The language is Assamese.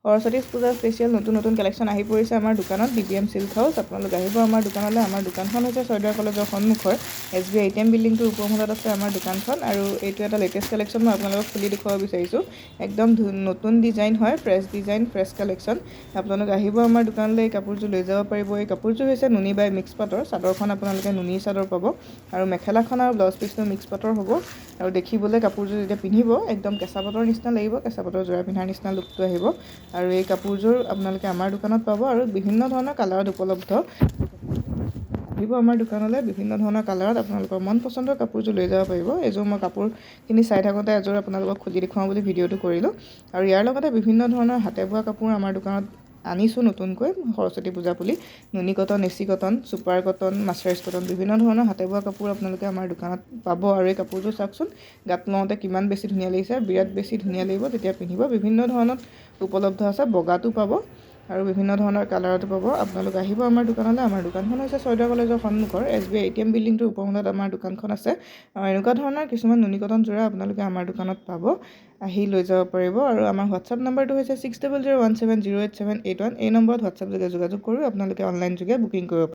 সৰস্বতী পূজা স্পেচিয়েল নতুন কালেকশ্যন আহি পৰিছে আমাৰ দোকানত DBM চিল্ক হাউচ। আপোনালোক আহিব আমাৰ দোকানলৈ। আমাৰ দোকানখন হৈছে ছয়দুৱাৰ কলেজৰ সন্মুখৰ SBI ATM বিল্ডিংটোৰ ওপৰমুখত আছে আমাৰ দোকানখন। আৰু এইটো এটা লেটেষ্ট কালেকশ্যন মই আপোনালোকক খুলি দেখুৱাব বিচাৰিছোঁ। একদম নতুন ডিজাইন হয়, ফ্ৰেছ ডিজাইন, ফ্ৰেছ কালেকশ্যন। আপোনালোক আহিব আমাৰ দোকানলৈ, এই কাপোৰযোৰ লৈ যাব পাৰিব। এই কাপোৰযোৰ হৈছে নুনি বাই মিক্স পাটৰ। চাদৰখন আপোনালোকে নুনি চাদৰ পাব আৰু মেখেলাখন আৰু ব্লাউজ পিচটো মিক্স পাটৰ হ'ব। আৰু দেখিবলৈ কাপোৰযোৰ যেতিয়া পিন্ধিব একদম কেঁচা পাটৰ নিচিনা লাগিব, কেঁচা পাটৰ যোৰা পিন্ধাৰ নিচিনা লুকটো আহিব। আৰু এই কাপোৰযোৰ আপোনালোকে আমাৰ দোকানত পাব আৰু বিভিন্ন ধৰণৰ কালাৰত উপলব্ধ। আহিব আমাৰ দোকানলৈ, বিভিন্ন ধৰণৰ কালাৰত আপোনালোকৰ মন পচন্দৰ কাপোৰযোৰ লৈ যাব পাৰিব। এইযোৰ মই কাপোৰখিনি চাই থাকোঁতে এযোৰ আপোনালোকক খুলি দেখুৱাওঁ বুলি ভিডিঅ'টো কৰিলোঁ। আৰু ইয়াৰ লগতে বিভিন্ন ধৰণৰ হাতে বোৱা কাপোৰ আমাৰ দোকানত আনিছোঁ নতুনকৈ সৰস্বতী পূজা বুলি। নুনি কটন, এচি cotton, super cotton, mercerised cotton, বিভিন্ন ধৰণৰ হাতে বোৱা কাপোৰ আপোনালোকে আমাৰ দোকানত পাব। আৰু এই কাপোৰযোৰ চাওকচোন, গাত লওঁতে কিমান বেছি ধুনীয়া লাগিছে, বিৰাট বেছি ধুনীয়া লাগিব তেতিয়া পিন্ধিব। বিভিন্ন ধৰণত উপলব্ধ আছে, বগাটো পাব আৰু বিভিন্ন ধৰণৰ কালাৰতো পাব। আপোনালোক আহিব আমাৰ দোকানলৈ। আমাৰ দোকানখন হৈছে ছয়দুৱাৰ কলেজৰ সন্মুখৰ SBI ATM বিল্ডিংটোৰ ওপৰমুখত আমাৰ দোকানখন আছে। আৰু এনেকুৱা ধৰণৰ কিছুমান নুনি কটন যোৰা আপোনালোকে আমাৰ দোকানত পাব, আহি লৈ যাব পাৰিব। আৰু আমাৰ হোৱাটছআপ নম্বৰটো হৈছে 6001708781। এই নম্বৰত হোৱাটছআপ যোগে যোগাযোগ কৰি আপোনালোকে অনলাইন যোগে বুকিং কৰিব পাৰিব।